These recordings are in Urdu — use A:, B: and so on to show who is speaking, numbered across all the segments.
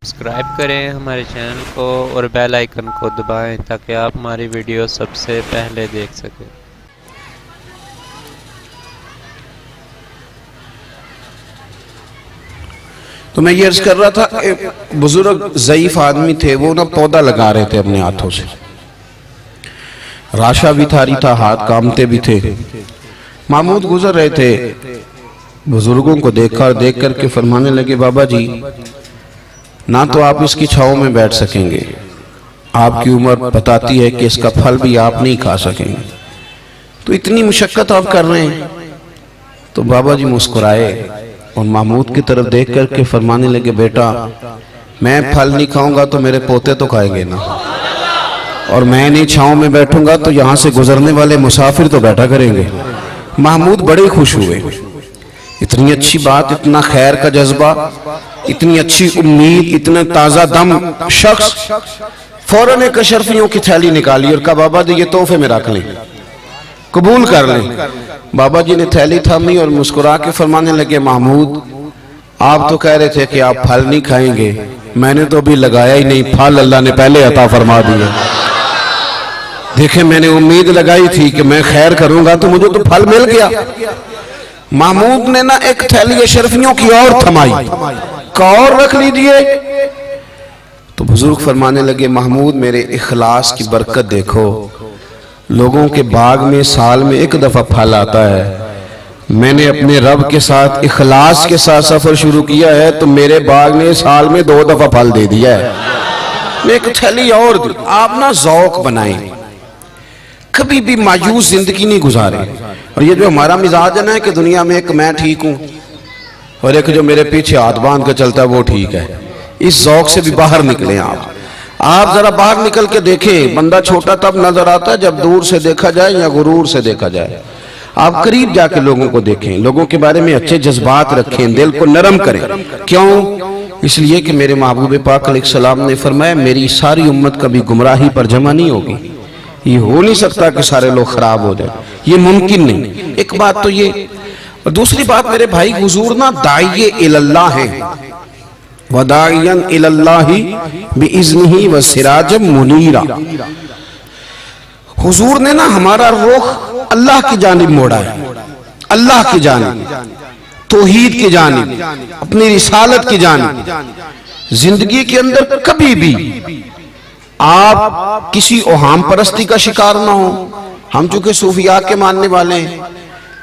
A: سبسکرائب کریں ہمارے چینل کو اور بیل آئیکن کو دبائیں تاکہ آپ ہماری ویڈیو سب سے پہلے دیکھ سکیں۔
B: تو میں یہ عرض کر رہا تھا کہ بزرگ ضعیف آدمی تھے، وہ پودا لگا رہے تھے اپنے ہاتھوں سے، راشا بھی تھاری تھا، ہاتھ کامتے بھی تھے۔ محمود گزر رہے تھے، بزرگوں کو دیکھ کر کے فرمانے لگے، بابا جی نہ تو آپ اس کی چھاؤں میں بیٹھ سکیں گے، آپ کی عمر بتاتی ہے کہ اس کا پھل بھی آپ نہیں کھا سکیں گے، تو اتنی مشقت آپ کر رہے ہیں۔ تو بابا جی مسکرائے اور محمود کی طرف دیکھ کر کے فرمانے لگے، بیٹا میں پھل نہیں کھاؤں گا تو میرے پوتے تو کھائیں گے نا، اور میں نہیں چھاؤں میں بیٹھوں گا تو یہاں سے گزرنے والے مسافر تو بیٹھا کریں گے۔ محمود بڑے خوش ہوئے، اتنی اچھی بات، اتنا خیر کا جذبہ، اتنی اچھی امید، اتنا تازہ دم شخص۔ فوراً ایک اشرفیوں کی تھیلی نکالی اور کہا، بابا جی یہ تحفے میں رکھ لیں، قبول کر لیں۔ بابا جی نے تھیلی تھامی اور مسکرا کے فرمانے لگے، محمود آپ تو کہہ رہے تھے کہ آپ پھل نہیں کھائیں گے، میں نے تو ابھی لگایا ہی نہیں، پھل اللہ نے پہلے عطا فرما دیا۔ دیکھیں میں نے امید لگائی تھی کہ میں خیر کروں گا تو مجھے تو پھل مل گیا۔ محمود نے نہ ایک تھیلی اشرفیوں کی اور تھمائی، اور رکھ لیجئے۔ تو بزرگ فرمانے لگے، محمود میرے اخلاص کی برکت دیکھو، لوگوں کے باغ میں سال میں ایک دفعہ پھل آتا ہے، میں نے اپنے رب کے ساتھ اخلاص کے ساتھ سفر شروع کیا ہے تو میرے باغ نے سال میں 2 دفعہ پھل دے دیا ہے۔ میں ایک تھیلی اور دی۔ آپ نہ ذوق بنائیں، کبھی بھی مایوس زندگی نہیں گزاریں۔ اور یہ جو ہمارا مزاج ہے نا کہ دنیا میں ایک میں ٹھیک ہوں اور ایک جو میرے پیچھے ہاتھ باندھ کے چلتا ہے وہ ٹھیک ہے، اس ذوق سے بھی باہر نکلیں۔ آپ ذرا باہر نکل کے دیکھیں، بندہ چھوٹا تب نظر آتا ہے جب دور سے دیکھا جائے یا غرور سے دیکھا جائے۔ آپ قریب جا کے لوگوں کو دیکھیں، لوگوں کے بارے میں اچھے جذبات رکھیں، دل کو نرم کریں۔ کیوں؟ اس لیے کہ میرے محبوب پاک علیہ السلام نے فرمایا، میری ساری امت کبھی گمراہی پر جمع نہیں ہوگی۔ یہ ہو نہیں سکتا کہ سارے لوگ خراب ہو جائیں، یہ ممکن نہیں۔ ایک بات تو یہ، اور دوسری بات میرے بھائی، حضور نا داعی اللہ ہیں، وَدَاعِيًا إِلَى اللَّهِ بِإِذْنِهِ وَسِرَاجًا مُنِيرًا۔ حضور نے نا ہمارا رخ اللہ کی جانب موڑا ہے، اللہ کی جانب، توحید کی جانب، اپنی رسالت کی جانب۔ زندگی کے اندر کبھی بھی آپ کسی اوہام پرستی کا شکار نہ ہو۔ ہم چونکہ صوفیاء کے ماننے والے ہیں،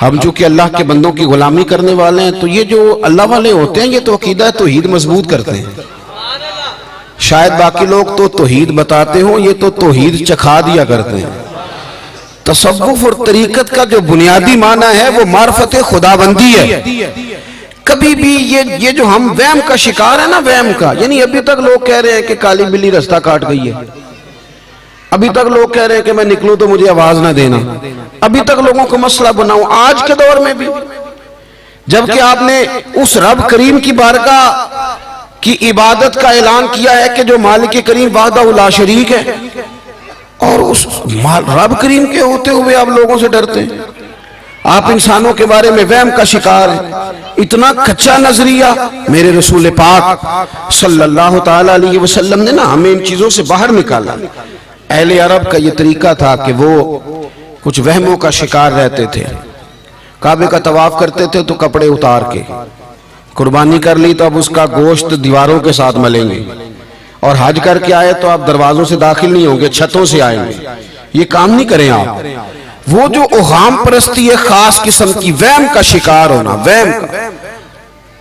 B: ہم چونکہ اللہ کے بندوں کی غلامی کرنے والے ہیں، تو یہ جو اللہ والے ہوتے ہیں یہ تو عقیدہ توحید مضبوط کرتے ہیں۔ شاید باقی لوگ تو توحید بتاتے ہوں، یہ تو توحید چکھا دیا کرتے ہیں۔ تصوف اور طریقت کا جو بنیادی معنی ہے وہ معرفت خداوندی ہے۔ کبھی بھی یہ جو ہم وہم کا شکار ہے نا، وہم کا، یعنی ابھی تک لوگ کہہ رہے ہیں کہ کالی بلی رستہ کاٹ گئی ہے، ابھی تک لوگ کہہ رہے ہیں کہ میں نکلوں تو مجھے آواز نہ دینا، ابھی تک لوگوں کو مسئلہ بناؤں، آج کے دور میں بھی، جبکہ آپ نے اس رب کریم کی بارگاہ کی عبادت کا اعلان کیا ہے کہ جو مالک کریم وحدہ لا شریک ہے، اور اس رب کریم کے ہوتے ہوئے آپ لوگوں سے ڈرتے ہیں۔ آپ انسانوں کے بارے میں وہم کا شکار ہیں۔ اتنا کچا نظریہ میرے رسول پاک صلی اللہ تعالیٰ علیہ وسلم نے نا ہمیں ان چیزوں سے باہر نکالا۔ اہل عرب کا یہ طریقہ تھا کہ وہ کچھ وہموں کا شکار رہتے تھے، کعبے کا طواف کرتے تھے تو کپڑے اتار کے، قربانی کر لی تو اب اس کا گوشت دیواروں کے ساتھ ملیں گے، اور حج کر کے آئے تو آپ دروازوں سے داخل نہیں ہوں گے، چھتوں سے آئیں گے۔ یہ کام نہیں کریں آپ۔ وہ جو اوہام پرستی ہے خاص قسم کی، وہم کا شکار ہونا، وہم کا،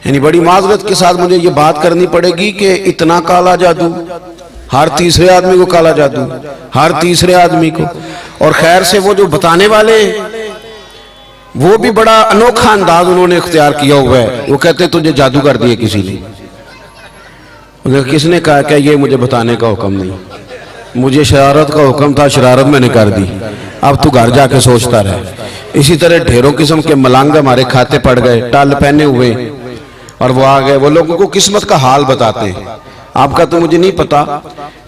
B: یعنی بڑی معذرت کے ساتھ مجھے یہ بات کرنی پڑے گی کہ اتنا کالا جادو، ہر تیسرے آدمی کو کالا جادو، ہر تیسرے آدمی کو، اور خیر سے وہ جو بتانے والے وہ بھی بڑا انوکھا انداز انہوں نے اختیار کیا ہوا ہے۔ وہ کہتے تجھے جادو کر دیے کسی نے، کس نے کہا کہ یہ مجھے بتانے کا حکم نہیں، مجھے شرارت کا حکم تھا، شرارت میں نے کر دی، اب تو گھر جا کے سوچتا رہے۔ اسی طرح ڈھیروں قسم کے ملنگ ہمارے کھاتے پڑ گئے، ٹال پہنے ہوئے، اور وہ آ گئے، وہ لوگوں کو قسمت کا حال بتاتے ہیں۔ آپ کا تو مجھے نہیں پتا،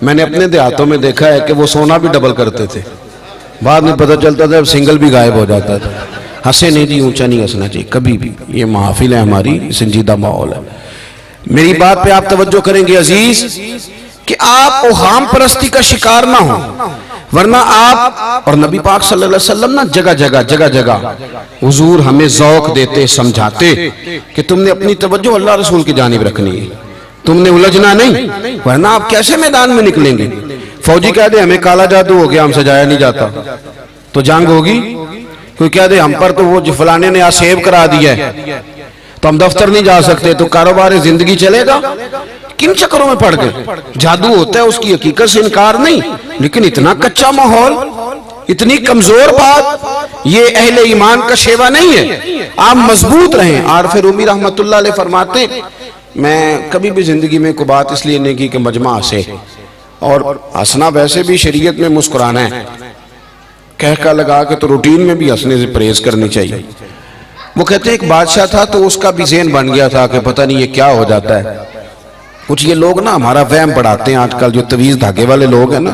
B: میں نے اپنے دیہاتوں میں دیکھا ہے کہ وہ سونا بھی ڈبل کرتے تھے، بعد میں پتہ چلتا تھا سنگل بھی غائب ہو جاتا تھا۔ ہنسے نہیں جی، اونچا نہیں ہنسنا چاہیے کبھی بھی، یہ محافل ہے ہماری، سنجیدہ ماحول ہے۔ میری بات پہ آپ توجہ کریں گے عزیز کہ آپ اوہام پرستی کا شکار نہ ہوں، ورنہ آپ اور نبی پاک صلی اللہ علیہ وسلم نا جگہ جگہ حضور ہمیں ذوق دیتے سمجھاتے کہ تم نے اپنی توجہ اللہ رسول کی جانب رکھنی ہے، تم نے الجھنا نہیں، ورنہ آپ کیسے میدان میں نکلیں گے؟ فوجی کہہ دے ہمیں کالا جادو ہو گیا، ہم سے جایا نہیں جاتا، تو جنگ ہوگی؟ کوئی کہہ دے ہم پر تو وہ فلانے نے آسیب کرا دیا ہے تو ہم دفتر نہیں جا سکتے، تو کاروبار زندگی چلے گا؟ کن چکروں میں پڑ گئے؟ جادو ہوتا ہے، اس کی حقیقت سے انکار نہیں، لیکن اتنا کچا ماحول، اتنی کمزور بات، یہ اہل ایمان کا شیوا نہیں ہے۔ آپ مضبوط رہیں۔ عارف رومی رحمت اللہ علیہ فرماتے میں کبھی بھی زندگی میں کوئی بات اس لیے نہیں کی کہ مجمع ہنسے، اور ہنسنا ویسے بھی شریعت میں مسکرانا ہے، کہہ لگا کے تو روٹین میں بھی ہنسنے سے پرہیز کرنی چاہیے۔ وہ کہتے ہیں ایک بادشاہ تھا تو اس کا بھی ذہن بن گیا تھا کہ پتہ نہیں یہ کیا ہو جاتا ہے۔ کچھ یہ لوگ نا ہمارا وہم بڑھاتے ہیں، آج کل جو طویل دھاگے والے لوگ ہیں نا،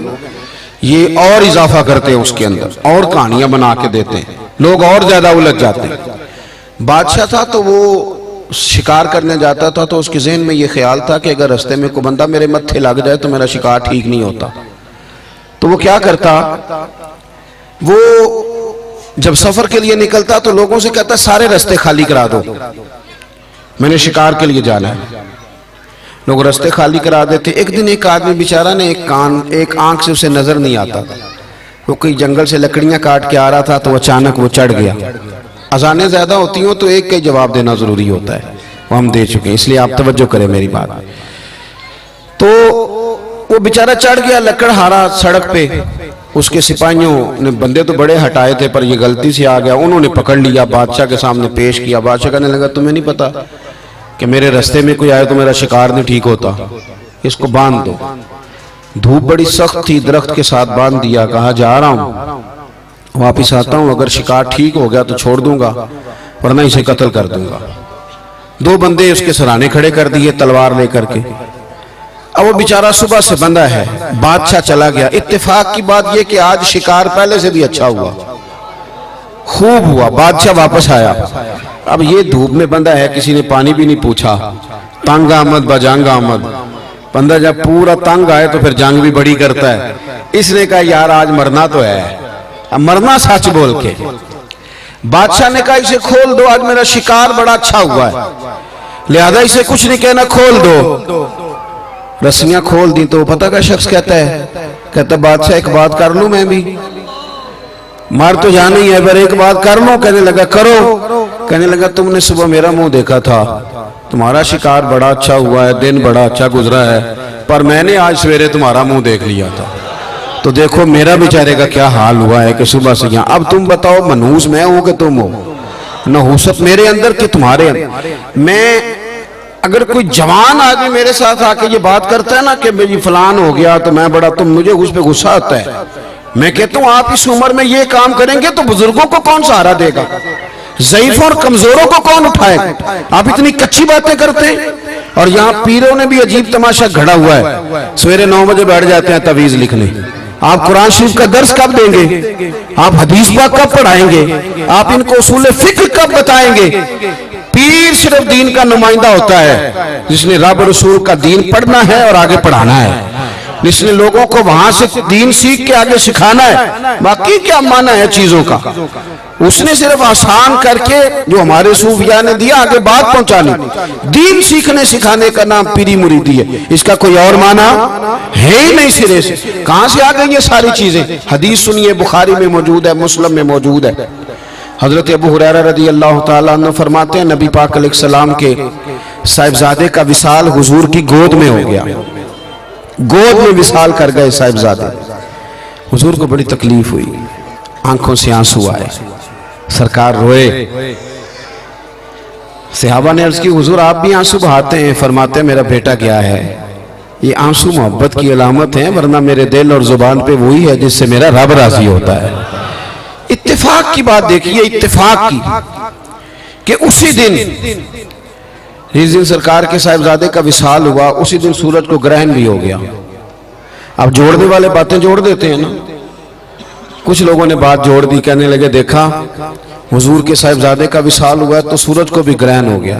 B: یہ اور اضافہ کرتے ہیں اس کے اندر، اور کہانیاں بنا کے دیتے ہیں، لوگ اور زیادہ الجھ جاتے ہیں۔ بادشاہ تھا تو وہ شکار کرنے جاتا تھا تو اس کے ذہن میں یہ خیال تھا کہ اگر رستے میں کوئی بندہ میرے متھے لگ جائے تو میرا شکار ٹھیک نہیں ہوتا، تو وہ کیا کرتا، وہ جب سفر کے لیے نکلتا تو لوگوں سے کہتا سارے رستے خالی کرا دو، میں نے شکار کے لیے جانا ہے۔ لوگ رستے خالی کرا دیتے۔ ایک دن ایک آدمی بیچارہ نے ایک آنکھ سے اسے نظر نہیں آتا تھا، وہ کوئی جنگل سے لکڑیاں کاٹ کے آ رہا تھا تو اچانک وہ چڑھ گیا۔ اذانیں زیادہ ہوتی ہوں تو ایک کا جواب دینا ضروری ہوتا ہے، وہ ہم دے چکے ہیں، اس لیے آپ توجہ کریں میری بات۔ تو وہ بیچارہ چڑھ گیا لکڑ ہارا سڑک پہ، اس کے سپاہیوں نے بندے تو بڑے ہٹائے تھے پر یہ غلطی سے آ گیا، انہوں نے پکڑ لیا، بادشاہ کے سامنے پیش کیا۔ بادشاہ کہنے لگا تمہیں نہیں پتا کہ میرے رستے میں کوئی آئے تو میرا شکار نہیں ٹھیک ہوتا، اس کو باندھ دو۔ دھوپ بڑی سخت تھی، درخت کے ساتھ باندھ دیا، کہا جا رہا ہوں واپس آتا ہوں، اگر شکار ٹھیک ہو گیا تو چھوڑ دوں گا ورنہ اسے قتل کر دوں گا۔ دو بندے اس کے سرانے کھڑے کر دیے تلوار لے کر کے۔ اب وہ بیچارہ صبح سے بندہ ہے، بادشاہ چلا گیا۔ اتفاق کی بات یہ کہ آج شکار پہلے سے بھی اچھا ہوا، خوب ہوا، بادشاہ واپس آیا۔ اب یہ دھوپ میں بندہ ہے، کسی نے پانی بھی نہیں پوچھا، تنگ آمد بجنگ آمد، بندہ جب پورا تنگ آئے تو پھر جنگ بھی بڑی کرتا ہے۔ اس نے کہا یار آج مرنا تو ہے، اب مرنا سچ بول کے۔ بادشاہ نے کہا اسے کھول دو، آج میرا شکار بڑا اچھا ہوا ہے، لہذا اسے کچھ نہیں کہنا، کھول دو۔ رسیاں کھول دی تو پتہ کا شخص کہتا ہے بادشاہ ایک بات کر لوں میں بھی، مار تو جانا ہی ہے پر ایک بات کر لوں۔ کہنے لگا کرو۔ کہنے لگا تم نے صبح میرا منہ دیکھا تھا، تمہارا شکار بڑا اچھا ہوا ہے، دن بڑا اچھا گزرا ہے، پر میں نے آج سویرے تمہارا منہ دیکھ لیا تھا، تو دیکھو میرا بیچارے کا کیا حال ہوا ہے کہ صبح سے یہاں۔ اب تم بتاؤ منحوس میں ہوں کہ تم ہو؟ نحوست میرے اندر کہ تمہارے اندر؟ میں اگر کوئی جوان آدمی میرے ساتھ آ کے یہ بات کرتا ہے نا کہ میری فلان ہو گیا تو میں بڑا، تم مجھے اس پہ غصہ آتا ہے۔ میں کہتا ہوں آپ اس عمر میں یہ کام کریں گے تو بزرگوں کو کون سہارا دے گا؟ ضعیفوں اور کمزوروں کو کون اٹھائے گا؟ آپ اتنی کچی باتیں کرتے ہیں۔ اور یہاں پیروں نے بھی عجیب تماشا گھڑا ہوا ہے، سویرے 9 بجے بیٹھ جاتے ہیں تعویذ لکھنے۔ آپ قرآن شریف کا درس کب دیں گے؟ آپ حدیث پاک کب پڑھائیں گے؟ آپ ان کو اصول فقہ کب بتائیں گے؟ پیر صرف دین کا نمائندہ ہوتا ہے جس نے رب رسول کا دین پڑھنا ہے اور آگے پڑھانا ہے، جس نے لوگوں کو وہاں سے دین سیکھ کے آگے سکھانا ہے۔ باقی کیا معنی ہے چیزوں کا؟ اس نے صرف آسان کر کے جو ہمارے صوفیاء نے دیا آگے بات پہنچانی۔ دین سیکھنے سکھانے کا نام پیری مریدی ہے، اس کا کوئی اور معنی ہے ہی نہیں سرے سے۔ کہاں سے آ گئی یہ ساری چیزیں؟ حدیث سنیے، بخاری میں موجود ہے، مسلم میں موجود ہے۔ حضرت ابو ہریرہ رضی اللہ تعالیٰ عنہ فرماتے ہیں نبی پاک علیہ السلام کے صاحبزادے کا وصال حضور کی گود میں ہو گیا، گود میں وصال کر گئے صاحبزادے۔ حضور کو بڑی تکلیف ہوئی، آنکھوں سے آنسو آئے، سرکار روئے۔ صحابہ نے عرض کی حضور آپ بھی آنسو بہاتے ہیں؟ فرماتے ہیں میرا بیٹا گیا ہے، یہ آنسو محبت کی علامت ہیں، ورنہ میرے دل اور زبان پہ وہی ہے جس سے میرا رب راضی ہوتا ہے۔ اتفاق کی بات دیکھیے، اتفاق کی کہ اسی دن جس دن سرکار کے صاحبزادے کا وصال ہوا اسی دن سورج کو گرہن بھی ہو گیا۔ اب جوڑنے والے باتیں جوڑ دیتے ہیں نا، کچھ لوگوں نے بات جوڑ دی، کہنے لگے دیکھا حضور کے صاحبزادے کا وصال ہوا ہے تو سورج کو بھی گرہن ہو گیا۔